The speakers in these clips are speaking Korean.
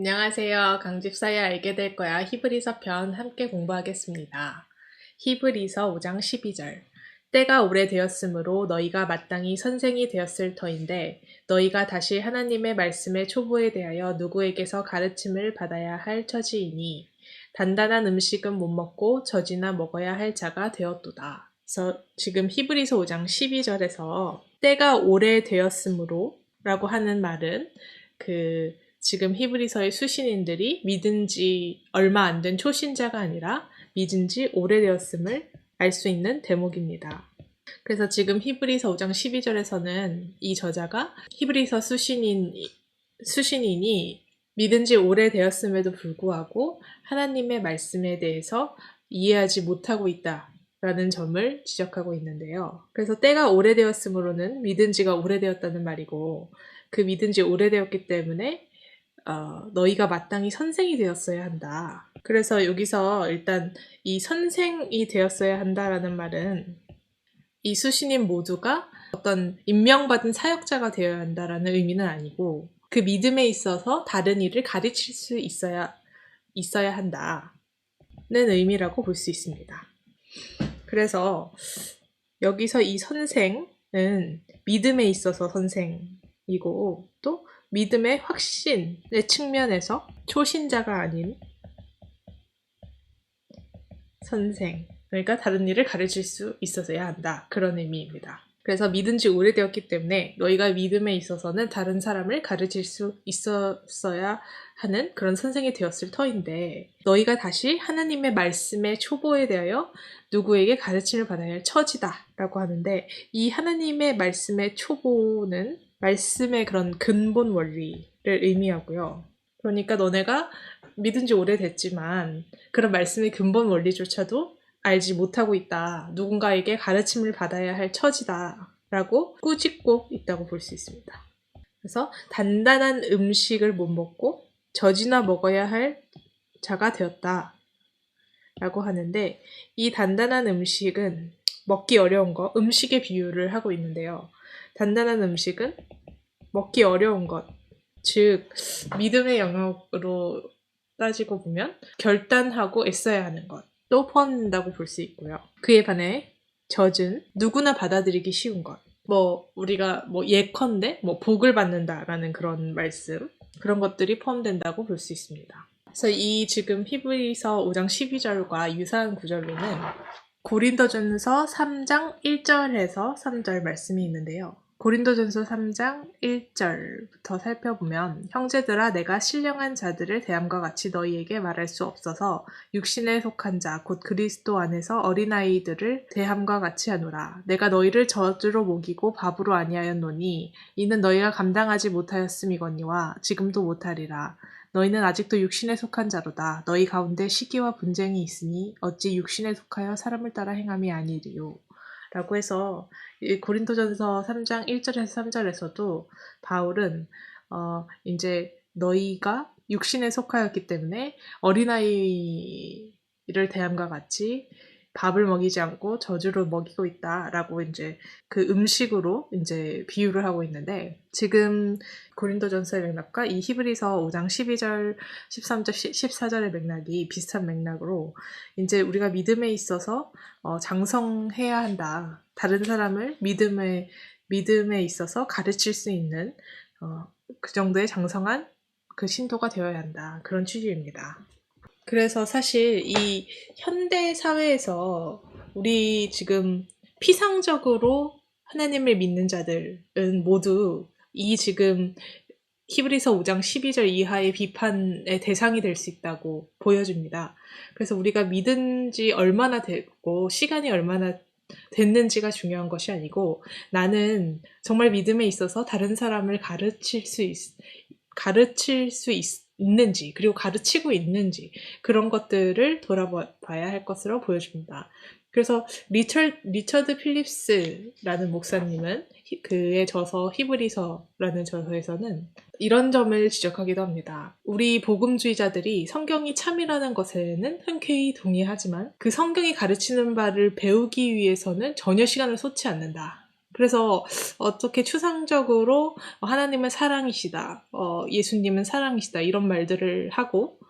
안녕하세요. 강집사야 알게 될 거야. 히브리서 편 함께 공부하겠습니다. 히브리서 5장 12절. 때가 오래되었으므로 너희가 마땅히 선생이 되었을 터인데 너희가 다시 하나님의 말씀의 초보에 대하여 누구에게서 가르침을 받아야 할 처지이니 단단한 음식은 못 먹고 젖이나 먹어야 할 자가 되었도다. 그래서 지금 히브리서 5장 12절에서 때가 오래되었으므로 라고 하는 말은 지금 히브리서의 수신인들이 믿은 지 얼마 안 된 초신자가 아니라 믿은 지 오래되었음을 알 수 있는 대목입니다. 그래서 지금 히브리서 5장 12절에서는 이 저자가 히브리서 수신인이 믿은 지 오래되었음에도 불구하고 하나님의 말씀에 대해서 이해하지 못하고 있다라는 점을 지적하고 있는데요. 그래서 때가 오래되었으므로는 믿은 지가 오래되었다는 말이고 그 믿은 지 오래되었기 때문에 너희가 마땅히 선생이 되었어야 한다. 그래서 여기서 일단 이 선생이 되었어야 한다라는 말은 이 수신인 모두가 어떤 임명받은 사역자가 되어야 한다라는 의미는 아니고 그 믿음에 있어서 다른 일을 가르칠 수 있어야 한다는 의미라고 볼 수 있습니다. 그래서 여기서 이 선생은 믿음에 있어서 선생이고 또 믿음의 확신의 측면에서 초신자가 아닌 선생, 그러니까 다른 일을 가르칠 수 있어야 한다. 그런 의미입니다. 그래서 믿은 지 오래되었기 때문에 너희가 믿음에 있어서는 다른 사람을 가르칠 수 있었어야 하는 그런 선생이 되었을 터인데 너희가 다시 하나님의 말씀의 초보에 대하여 누구에게 가르침을 받아야 할 처지다 라고 하는데 이 하나님의 말씀의 초보는 말씀의 그런 근본 원리를 의미하고요. 그러니까 너네가 믿은 지 오래됐지만 그런 말씀의 근본 원리조차도 알지 못하고 있다. 누군가에게 가르침을 받아야 할 처지다. 라고 꾸짖고 있다고 볼 수 있습니다. 그래서 단단한 음식을 못 먹고 젖이나 먹어야 할 자가 되었다. 라고 하는데 이 단단한 음식은 먹기 어려운 거, 음식의 비유를 하고 있는데요. 단단한 음식은 먹기 어려운 것, 즉 믿음의 영역으로 따지고 보면 결단하고 애써야 하는 것도 포함된다고 볼 수 있고요. 그에 반해 젖은 누구나 받아들이기 쉬운 것. 우리가 예컨대 복을 받는다라는 그런 말씀, 그런 것들이 포함된다고 볼 수 있습니다. 그래서 이 지금 히브리서 5장 12절과 유사한 구절로는 고린도전서 3장 1절에서 3절 말씀이 있는데요. 고린도전서 3장 1절부터 살펴보면 형제들아 내가 신령한 자들을 대함과 같이 너희에게 말할 수 없어서 육신에 속한 자 곧 그리스도 안에서 어린아이들을 대함과 같이 하노라. 내가 너희를 젖으로 먹이고 밥으로 아니하였노니 이는 너희가 감당하지 못하였음이거니와 지금도 못하리라. 너희는 아직도 육신에 속한 자로다. 너희 가운데 시기와 분쟁이 있으니 어찌 육신에 속하여 사람을 따라 행함이 아니리요. 라고 해서 고린도전서 3장 1절에서 3절에서도 바울은 이제 너희가 육신에 속하였기 때문에 어린아이를 대함과 같이 밥을 먹이지 않고 저주로 먹이고 있다라고 이제 그 음식으로 이제 비유를 하고 있는데 지금 고린도전서의 맥락과 이 히브리서 5장 12절, 13절, 14절의 맥락이 비슷한 맥락으로 이제 우리가 믿음에 있어서 장성해야 한다. 다른 사람을 믿음에 있어서 가르칠 수 있는 그 정도의 장성한 그 신도가 되어야 한다. 그런 취지입니다. 그래서 사실 이 현대 사회에서 우리 지금 피상적으로 하나님을 믿는 자들은 모두 이 지금 히브리서 5장 12절 이하의 비판의 대상이 될 수 있다고 보여줍니다. 그래서 우리가 믿은 지 얼마나 됐고 시간이 얼마나 됐는지가 중요한 것이 아니고 나는 정말 믿음에 있어서 다른 사람을 가르칠 수 있는지 그리고 가르치고 있는지 그런 것들을 돌아봐야 할 것으로 보여줍니다. 그래서 리처드 필립스라는 목사님은 그의 저서 히브리서라는 저서에서는 이런 점을 지적하기도 합니다. 우리 복음주의자들이 성경이 참이라는 것에는 흔쾌히 동의하지만 그 성경이 가르치는 바를 배우기 위해서는 전혀 시간을 쏟지 않는다. 그래서 어떻게 추상적으로 하나님은 사랑이시다, 예수님은 사랑이시다 이런 말들을 하고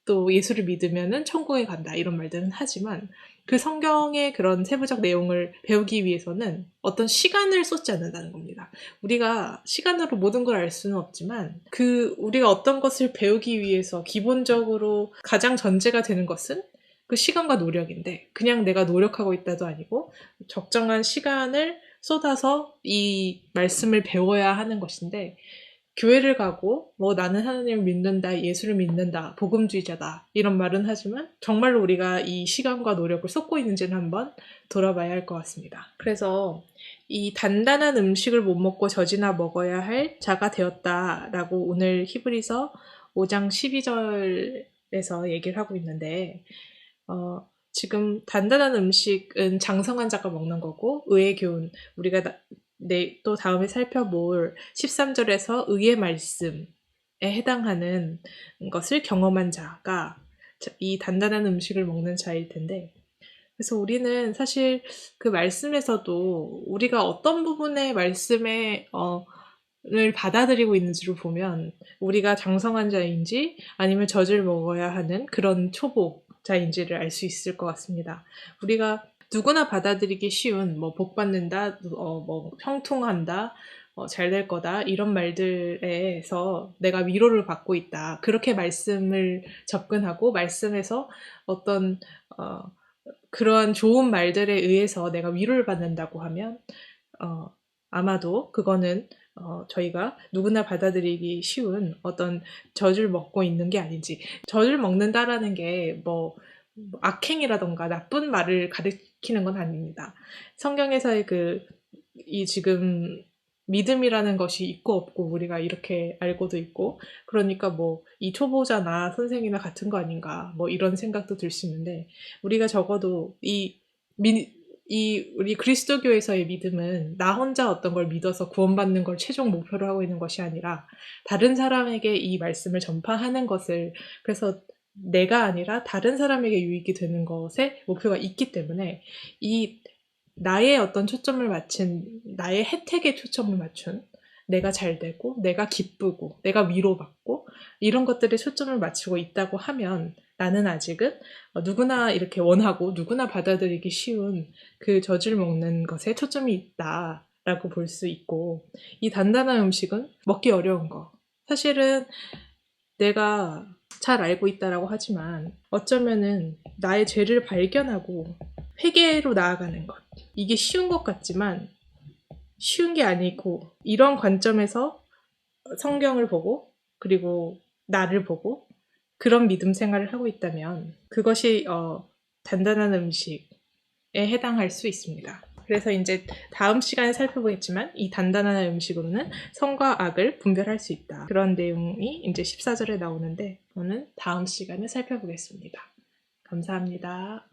또 예수를 믿으면은 천국에 간다 이런 말들은 하지만 그 성경의 그런 세부적 내용을 배우기 위해서는 어떤 시간을 쏟지 않는다는 겁니다. 우리가 시간으로 모든 걸 알 수는 없지만 우리가 어떤 것을 배우기 위해서 기본적으로 가장 전제가 되는 것은 그 시간과 노력인데 그냥 내가 노력하고 있다도 아니고 적정한 시간을 쏟아서 이 말씀을 배워야 하는 것인데 교회를 가고 나는 하나님을 믿는다, 예수를 믿는다, 복음주의자다 이런 말은 하지만 정말로 우리가 이 시간과 노력을 쏟고 있는지는 한번 돌아봐야 할 것 같습니다. 그래서 이 단단한 음식을 못 먹고 젖이나 먹어야 할 자가 되었다라고 오늘 히브리서 5장 12절에서 얘기를 하고 있는데 지금 단단한 음식은 장성한 자가 먹는 거고 의의 교훈 우리가 또 다음에 살펴볼 13절에서 의의 말씀에 해당하는 것을 경험한 자가 이 단단한 음식을 먹는 자일 텐데 그래서 우리는 사실 그 말씀에서도 우리가 어떤 부분의 말씀에 을 받아들이고 있는지를 보면 우리가 장성한 자인지 아니면 젖을 먹어야 하는 그런 초보자인지를 알 수 있을 것 같습니다. 우리가 누구나 받아들이기 쉬운 복 받는다, 형통한다, 잘 될 거다 이런 말들에서 내가 위로를 받고 있다. 그렇게 말씀을 접근하고 말씀에서 어떤 그러한 좋은 말들에 의해서 내가 위로를 받는다고 하면 아마도 그거는 저희가 누구나 받아들이기 쉬운 어떤 젖을 먹고 있는 게 아닌지 젖을 먹는다라는 게 악행이라던가 나쁜 말을 가리키는 건 아닙니다. 성경에서의 이 지금 믿음이라는 것이 있고 없고 우리가 이렇게 알고도 있고 그러니까 이 초보자나 선생이나 같은 거 아닌가 이런 생각도 들 수 있는데 우리가 적어도 우리 그리스도교에서의 믿음은 나 혼자 어떤 걸 믿어서 구원받는 걸 최종 목표로 하고 있는 것이 아니라 다른 사람에게 이 말씀을 전파하는 것을 그래서 내가 아니라 다른 사람에게 유익이 되는 것에 목표가 있기 때문에 나의 어떤 초점을 맞춘 나의 혜택에 초점을 맞춘 내가 잘 되고 내가 기쁘고 내가 위로받고 이런 것들에 초점을 맞추고 있다고 하면 나는 아직은 누구나 이렇게 원하고 누구나 받아들이기 쉬운 그 젖을 먹는 것에 초점이 있다라고 볼 수 있고 이 단단한 음식은 먹기 어려운 거 사실은 내가 잘 알고 있다라고 하지만 어쩌면은 나의 죄를 발견하고 회개로 나아가는 것 이게 쉬운 것 같지만 쉬운 게 아니고 이런 관점에서 성경을 보고 그리고 나를 보고 그런 믿음 생활을 하고 있다면 그것이 단단한 음식에 해당할 수 있습니다. 그래서 이제 다음 시간에 살펴보겠지만 이 단단한 음식으로는 선과 악을 분별할 수 있다. 그런 내용이 이제 14절에 나오는데 저는 다음 시간에 살펴보겠습니다. 감사합니다.